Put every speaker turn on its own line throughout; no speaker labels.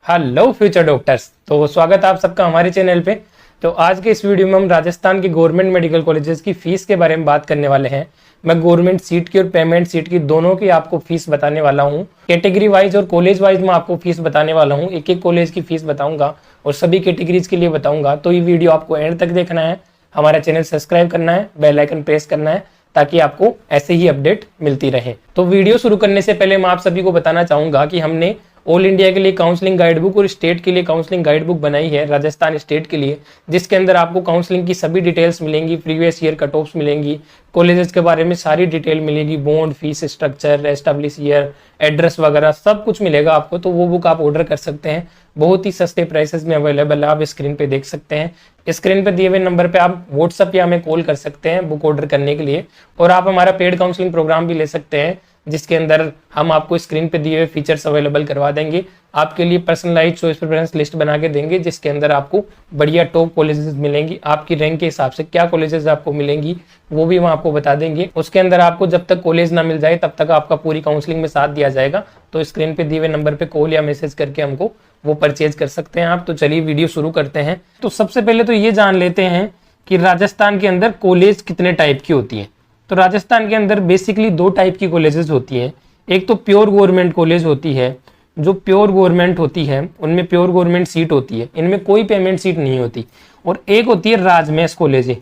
Hello future doctors. तो स्वागत है आप सबका हमारे चैनल पे। तो आज के इस वीडियो में हम राजस्थान के गवर्नमेंट मेडिकल कॉलेजेस की फीस के बारे में बात करने वाले हैं। मैं गवर्नमेंट सीट की और पेमेंट सीट की दोनों की आपको फीस बताने वाला हूं। कैटेगरी वाइज और कॉलेज वाइज मैं आपको फीस बताने वाला हूं। एक एक कॉलेज की फीस बताऊंगा और सभी कैटेगरीज के लिए बताऊंगा। तो ये वीडियो आपको एंड तक देखना है, हमारा चैनल सब्सक्राइब करना है, बेल आइकन प्रेस करना है ताकि आपको ऐसे ही अपडेट मिलती रहे। तो वीडियो शुरू करने से पहले मैं आप सभी को बताना चाहूंगा कि हमने ऑल इंडिया के लिए काउंसलिंग गाइड बुक और स्टेट के लिए काउंसलिंग गाइड बुक बनाई है, राजस्थान स्टेट के लिए, जिसके अंदर आपको काउंसलिंग की सभी डिटेल्स मिलेंगी, प्रीवियस ईयर कट ऑफ्स मिलेंगी, कॉलेजेस के बारे में सारी डिटेल मिलेगी, bond, fees structure, establish year, address वगैरह सब कुछ मिलेगा आपको। तो वो बुक आप ऑर्डर कर सकते हैं, बहुत ही सस्ते प्राइसेस में अवेलेबल है। आप स्क्रीन पे देख सकते हैं, स्क्रीन पे दिए हुए नंबर पे आप व्हाट्सएप या हमें कॉल कर सकते हैं बुक ऑर्डर करने के लिए। और आप हमारा पेड काउंसलिंग प्रोग्राम भी ले सकते हैं, जिसके अंदर हम आपको स्क्रीन पे दिए हुए फीचर्स अवेलेबल करवा देंगे। आपके लिए पर्सनलाइज्ड चॉइस प्रेफरेंस लिस्ट बना के देंगे, जिसके अंदर आपको बढ़िया टॉप कॉलेजेस मिलेंगी। आपकी रैंक के हिसाब से क्या कॉलेजेस आपको मिलेंगी वो भी हम आपको बता देंगे। उसके अंदर आपको जब तक कॉलेज ना मिल जाए तब तक आपका पूरी काउंसलिंग में साथ दिया जाएगा। तो स्क्रीन पे दिए हुए नंबर पे कॉल या मैसेज करके हमको वो परचेज कर सकते हैं आप। तो चलिए वीडियो शुरू करते हैं। तो सबसे पहले तो ये जान लेते हैं कि राजस्थान के अंदर कॉलेज कितने टाइप की होती है। तो राजस्थान के अंदर बेसिकली दो टाइप की कॉलेजेस होती हैं। एक तो प्योर गवर्नमेंट कॉलेज होती है, जो प्योर गवर्नमेंट होती है उनमें प्योर गवर्नमेंट सीट होती है, इनमें कोई पेमेंट सीट नहीं होती। और एक होती है राजमेस कॉलेजें,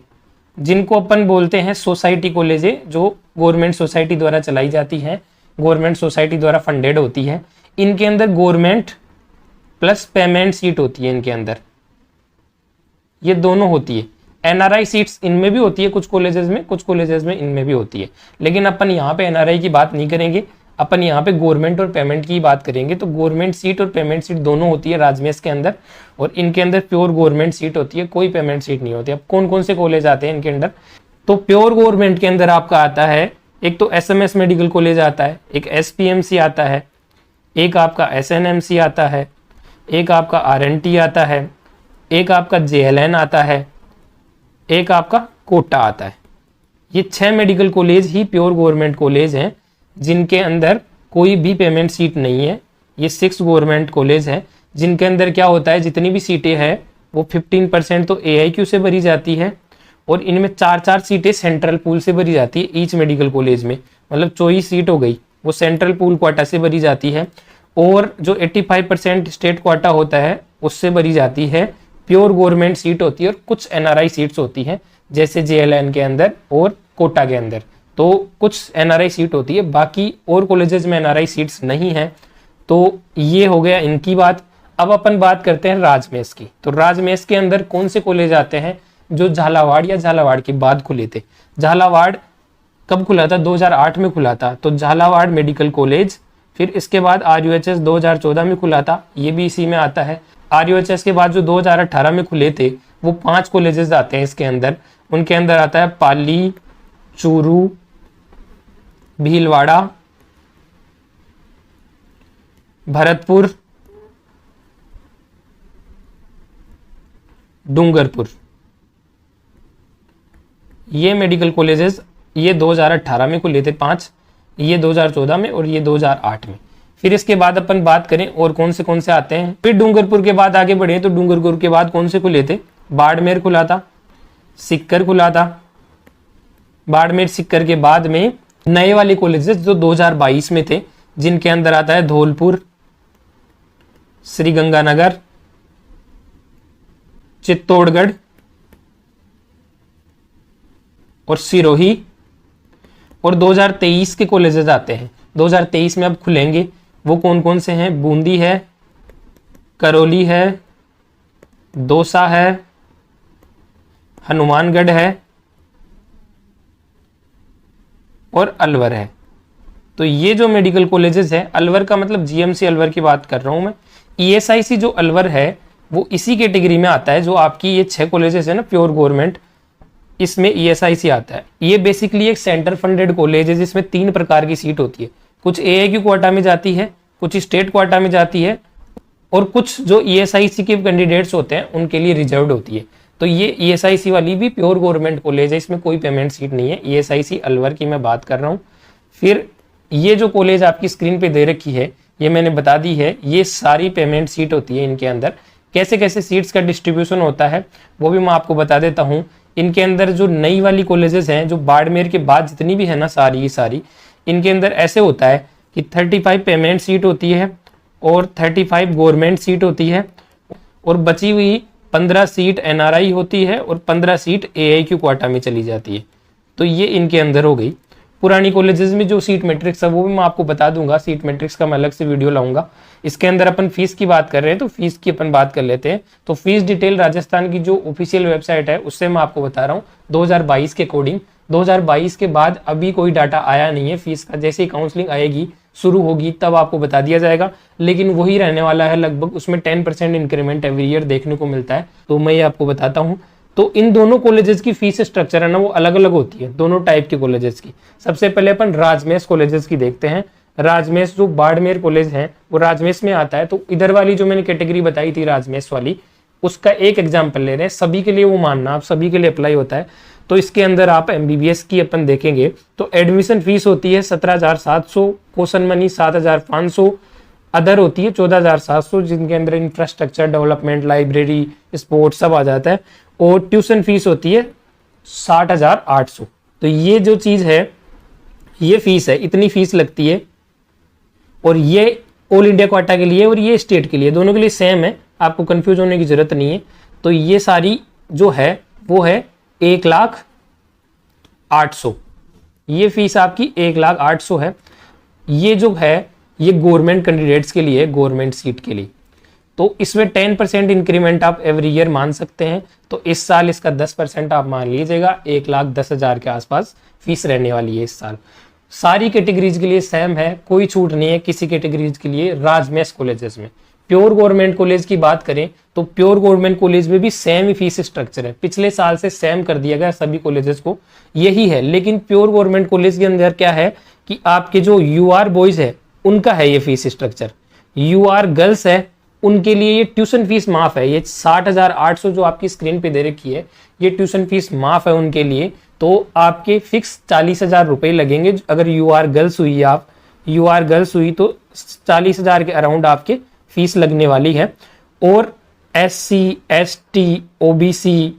जिनको अपन बोलते हैं सोसाइटी कॉलेजें, जो गवर्नमेंट सोसाइटी द्वारा चलाई जाती है, गवर्नमेंट सोसाइटी द्वारा फंडेड होती है। इनके अंदर गवर्नमेंट प्लस पेमेंट सीट होती है, इनके अंदर ये दोनों होती है। एनआरआई सीट्स इनमें भी होती है कुछ कॉलेजेस में, कुछ कॉलेजेस में इनमें भी होती है। लेकिन अपन यहाँ पे एनआरआई की बात नहीं करेंगे, अपन यहाँ पे गवर्नमेंट और पेमेंट की बात करेंगे। तो गवर्नमेंट सीट और पेमेंट सीट दोनों होती है राजमेस के अंदर, और इनके अंदर प्योर गवर्नमेंट सीट होती है, कोई पेमेंट सीट नहीं होती। अब कौन कौन से कॉलेज आते हैं इनके अंदर? तो प्योर गवर्नमेंट के अंदर आपका आता है, एक तो एसएमएस मेडिकल कॉलेज आता है, एक एसपीएमसी आता है, एक आपका एसएनएमसी आता है, एक आपका आरएनटी आता है, एक आपका जेएलएन आता है, एक आपका कोटा आता है। ये 6 मेडिकल कॉलेज ही प्योर गवर्नमेंट कॉलेज हैं, जिनके अंदर कोई भी पेमेंट सीट नहीं है। ये 6 गवर्नमेंट कॉलेज हैं, जिनके अंदर क्या होता है, जितनी भी सीटें हैं वो 15% तो एआईक्यू से भरी जाती है, और इनमें 4-4 सीटें सेंट्रल पूल से भरी जाती है ईच मेडिकल कॉलेज में। मतलब 24 सीट हो गई, वो सेंट्रल पूल क्वाटा से भरी जाती है। और जो 85% स्टेट क्वाटा होता है उससे भरी जाती है। प्योर गवर्नमेंट सीट होती है, और कुछ एनआरआई सीट्स होती हैं, जैसे जेएलएन के अंदर और कोटा के अंदर तो कुछ एनआरआई सीट होती है। बाकी और कॉलेजेस में एनआरआई सीट्स नहीं हैं। तो ये हो गया इनकी बात। अब अपन बात करते हैं राजमेस की। तो राजमेस के अंदर कौन से कॉलेज आते हैं? जो झालावाड़ या झालावाड़ के बाद खुले थे। झालावाड़ कब खुला था? 2008 में खुला था, तो झालावाड़ मेडिकल कॉलेज। फिर इसके बाद आरयूएचएस 2014 में खुला था, ये भी इसी में आता है। आरयूएचएस के बाद जो 2018 में खुले थे वो 5 कॉलेजेस आते हैं इसके अंदर। उनके अंदर आता है पाली, चूरू, भीलवाड़ा, भरतपुर, डूंगरपुर। ये मेडिकल कॉलेजेस ये 2018 में खुले थे 5, ये 2014 में और ये 2008 में। फिर इसके बाद अपन बात करें और कौन से आते हैं। फिर डूंगरपुर के बाद आगे बढ़े तो डूंगरपुर के बाद कौन से खुले थे? बाड़मेर खुला था, सिक्कर खुला था। बाड़मेर सिक्कर के बाद में नए वाले कॉलेजेस जो 2022 में थे, जिनके अंदर आता है धौलपुर, श्रीगंगानगर, चित्तौड़गढ़ और सिरोही। और 2023 के कॉलेजेस आते हैं, 2023 में अब खुलेंगे। वो कौन कौन से हैं? बूंदी है, करौली है, दौसा है, हनुमानगढ़ है और अलवर है। तो ये जो मेडिकल कॉलेजेस है, अलवर का मतलब जीएमसी अलवर की बात कर रहा हूं मैं। ईएसआईसी जो अलवर है वो इसी कैटेगरी में आता है, जो आपकी ये 6 कॉलेजेस है ना प्योर गवर्नमेंट, इसमें ईएसआईसी आता है। ये बेसिकली एक सेंटर फंडेड कॉलेज है, जिसमें 3 प्रकार की सीट होती है। कुछ एआईक्यू क्वाटा में जाती है, कुछ स्टेट क्वाटा में जाती है, और कुछ जो ईएसआईसी के कैंडिडेट्स होते हैं उनके लिए रिजर्व्ड होती है। तो ये ईएसआईसी वाली भी प्योर गवर्नमेंट कॉलेज है, इसमें कोई पेमेंट सीट नहीं है। ईएसआईसी अलवर की मैं बात कर रहा हूँ। फिर ये जो कॉलेज आपकी स्क्रीन पे दे रखी है, ये मैंने बता दी है। ये सारी पेमेंट सीट होती है इनके अंदर। कैसे कैसे सीट्स का डिस्ट्रीब्यूशन होता है वो भी मैं आपको बता देता हूँ। इनके अंदर जो नई वाली कॉलेजेस हैं, जो बाड़मेर के बाद जितनी भी है ना सारी की सारी, इनके अंदर ऐसे होता है कि 35 पेमेंट सीट होती है और 35 गवर्नमेंट सीट होती है और बची हुई 15 सीट एनआरआई होती है और 15 सीट एआईक्यू क्वाटा में चली जाती है। तो ये इनके अंदर हो गई। पुरानी कॉलेजेस में जो सीट मैट्रिक्स है वो भी मैं आपको बता दूंगा, सीट मैट्रिक्स का मैं अलग से वीडियो लाऊंगा। इसके अंदर अपन फीस की बात कर रहे हैं तो फीस की अपन बात कर लेते हैं। तो फीस डिटेल राजस्थान की जो ऑफिशियल वेबसाइट है उससे मैं आपको बता रहा हूँ 2022 के अकॉर्डिंग। 2022 के बाद अभी कोई डाटा आया नहीं है फीस का। जैसे ही काउंसलिंग आएगी, शुरू होगी, तब आपको बता दिया जाएगा, लेकिन वही रहने वाला है लगभग। उसमें 10% इंक्रीमेंट एवरी ईयर देखने को मिलता है। तो मैं ये आपको बताता हूँ। तो इन दोनों कॉलेजेस की फीस स्ट्रक्चर है ना वो अलग अलग होती है, दोनों टाइप के कॉलेजेस की। सबसे पहले अपन राजमेश कॉलेजेस की देखते हैं। राजमेश जो बाड़मेर कॉलेज है वो राजमेश में आता है। तो इधर वाली जो मैंने कैटेगरी बताई थी राजमेश वाली, उसका एक एग्जाम्पल ले रहे हैं, सभी के लिए वो मानना, आप सभी के लिए अप्लाई होता है। तो इसके अंदर आप एमबीबीएस की अपन देखेंगे तो एडमिशन फीस होती है 17,700, क्वेश्चन मनी 7,500, अदर होती है 14,700, जिनके अंदर इंफ्रास्ट्रक्चर डेवलपमेंट, लाइब्रेरी, स्पोर्ट्स सब आ जाता है। और ट्यूशन फीस होती है 60,800। तो ये जो चीज है, ये फीस है, इतनी फीस लगती है। और ये ऑल इंडिया क्वाटा के लिए और ये स्टेट के लिए, दोनों के लिए सेम है, आपको कंफ्यूज होने की जरूरत नहीं है। तो ये सारी जो है वो है 1,08,000। ये फीस आपकी 1,08,000 है। ये जो है ये गवर्नमेंट कैंडिडेट्स के लिए, गवर्नमेंट सीट के लिए। तो इसमें 10% इंक्रीमेंट आप एवरी ईयर मान सकते हैं। तो इस साल इसका 10% आप मान लीजिएगा, 1,10,000 के आसपास फीस रहने वाली है इस साल। सारी कैटेगरीज के लिए सेम है, कोई छूट नहीं है किसी कैटेगरीज के लिए राजमेश कॉलेजेस में। प्योर गवर्नमेंट कॉलेज की बात करें तो प्योर गवर्नमेंट कॉलेज में भी सेम ही फीस स्ट्रक्चर है, पिछले साल से सेम कर दिया गया सभी कॉलेजेस को, यही है। लेकिन प्योर गवर्नमेंट कॉलेज के अंदर क्या है कि आपके जो यूआर बॉयज है उनका है ये फीस स्ट्रक्चर, यूआर गर्ल्स है उनके लिए ये ट्यूशन फीस माफ है। ये 60,800 जो आपकी स्क्रीन पे दे रखी है, ये ट्यूशन फीस माफ है उनके लिए। तो आपके फिक्स 40,000 रुपए लगेंगे अगर यूआर गर्ल्स हुई, आप यूआर गर्ल्स हुई तो 40,000 के अराउंड आपके फीस लगने वाली है। और SC, ST, OBC,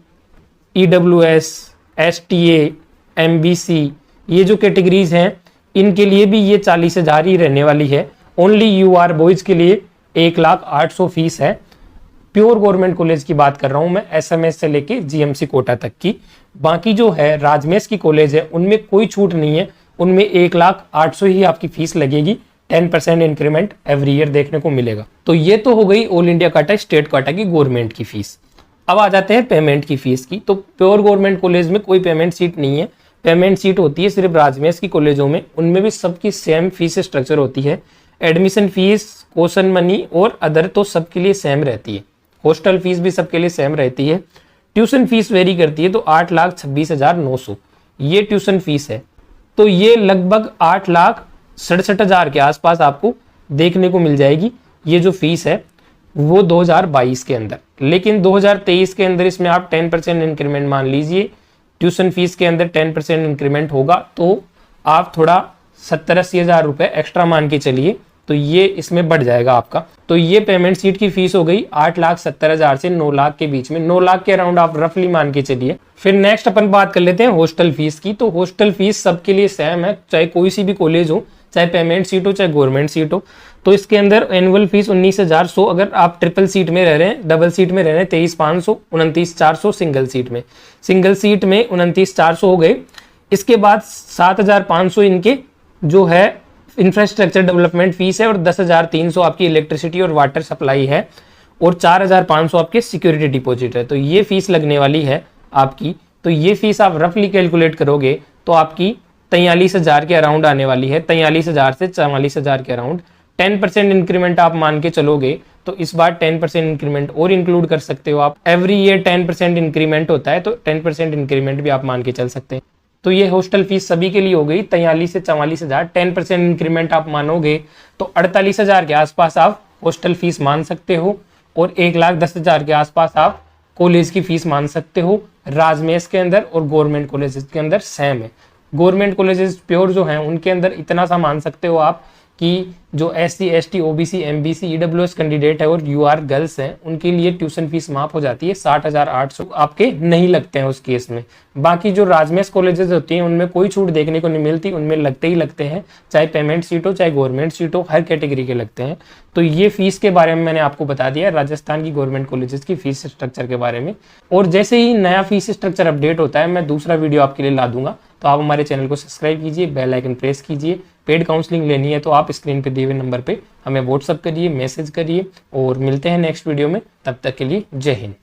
EWS, STA, MBC, ये जो कैटेगरीज हैं इनके लिए भी ये 40,000 ही रहने वाली है। ओनली यूआर बॉयज के लिए 1,08,000 फीस है। प्योर गवर्नमेंट कॉलेज की बात कर रहा हूं मैं, SMS से लेके GMC कोटा तक की। बाकी जो है राजमेश की कॉलेज है उनमें कोई छूट नहीं है, उनमें 1,08,000 ही आपकी फीस लगेगी। 10% इंक्रीमेंट एवरी ईयर देखने को मिलेगा। तो ये तो हो गई all India quota, state quota की गवर्नमेंट की फीस। अब आ जाते हैं पेमेंट की फीस की। तो प्योर गवर्नमेंट कॉलेज में कोई पेमेंट सीट नहीं है, पेमेंट सीट होती है सिर्फ राजमेश की कॉलेजों में। उनमें भी सबकी सेम फीस स्ट्रक्चर होती है। एडमिशन फीस, क्वेश्चन मनी और अदर तो सबके लिए सेम रहती है। हॉस्टल फीस भी सबके लिए सेम रहती है। ट्यूशन फीस वेरी करती है, तो 8,26,900 ये ट्यूशन फीस है। तो ये लगभग 8,67,000 के आसपास आपको देखने को मिल जाएगी ये जो फीस है वो 2022 के अंदर। लेकिन 2023 के अंदर इसमें आप 10% इंक्रीमेंट मान लीजिए, ट्यूशन फीस के अंदर 10% इंक्रीमेंट होगा, तो आप थोड़ा 70-80,000 रुपए एक्स्ट्रा मान के चलिए, तो ये इसमें बढ़ जाएगा आपका। तो ये पेमेंट सीट की फीस हो गई 8,70,000 से 9 लाख के बीच में, 9 लाख के अराउंड आप रफली मान के चलिए। फिर नेक्स्ट अपन बात कर लेते हैं हॉस्टल फीस की। तो हॉस्टल फीस सबके लिए सेम है, चाहे कोई सी भी कॉलेज हो, चाहे पेमेंट सीट हो चाहे गवर्नमेंट सीट हो। तो इसके अंदर एनुअल फीस 19,100 अगर आप ट्रिपल सीट में रह रहे हैं, डबल सीट में रह रहे हैं 23,500, 29,400 सिंगल सीट में, सिंगल सीट में 29,400 हो गए। इसके बाद 7,500 इनके जो है इंफ्रास्ट्रक्चर डेवलपमेंट फीस है और 10,300 आपकी इलेक्ट्रिसिटी और वाटर सप्लाई है और 4,500 आपके सिक्योरिटी डिपॉजिट है। तो ये फीस लगने वाली है आपकी। तो ये फीस आप रफली कैलकुलेट करोगे तो आपकी 43,000 के अराउंड आने वाली है, 43,000 से 44,000 के अराउंड। 10% इंक्रीमेंट आप मान के चलोगे तो इस बार 10% इंक्रीमेंट और इंक्लूड कर सकते हो आप। एवरी ईयर 10% इंक्रीमेंट होता है, तो 10% इंक्रीमेंट भी आप मान के चल सकते हैं। तो ये हॉस्टल फीस सभी के लिए हो गई 43 से 44,000। 10% इंक्रीमेंट आप मानोगे तो 48,000 के आसपास आप हॉस्टल फीस मान सकते हो और 1,10,000 के आसपास आप कॉलेज की फीस मान सकते हो। राजमेश के अंदर और गवर्नमेंट कॉलेजेस के अंदर सेम है। गवर्नमेंट कॉलेजेस प्योर जो हैं उनके अंदर इतना सा मान सकते हो आप कि जो SC ST OBC MBC EWS candidate है और UR गर्ल्स हैं उनके लिए ट्यूशन फीस माफ हो जाती है, 60,800 आपके नहीं लगते हैं उस केस में। बाकी जो राजमेश कॉलेजेस होती हैं उनमें कोई छूट देखने को नहीं मिलती, उनमें लगते ही लगते हैं, चाहे पेमेंट सीट हो चाहे गवर्नमेंट सीट हो, हर कैटेगरी के लगते हैं। तो ये फीस के बारे में मैंने आपको बता दिया राजस्थान की गवर्नमेंट कॉलेजेस की फीस स्ट्रक्चर के बारे में। और जैसे ही नया फीस स्ट्रक्चर अपडेट होता है मैं दूसरा वीडियो आपके लिए ला दूंगा, तो आप हमारे चैनल को सब्सक्राइब कीजिए, बेल आइकन प्रेस कीजिए। पेड काउंसलिंग लेनी है तो आप स्क्रीन पे दिए हुए नंबर पे हमें व्हाट्सअप करिए, मैसेज करिए, और मिलते हैं नेक्स्ट वीडियो में। तब तक के लिए जय हिंद।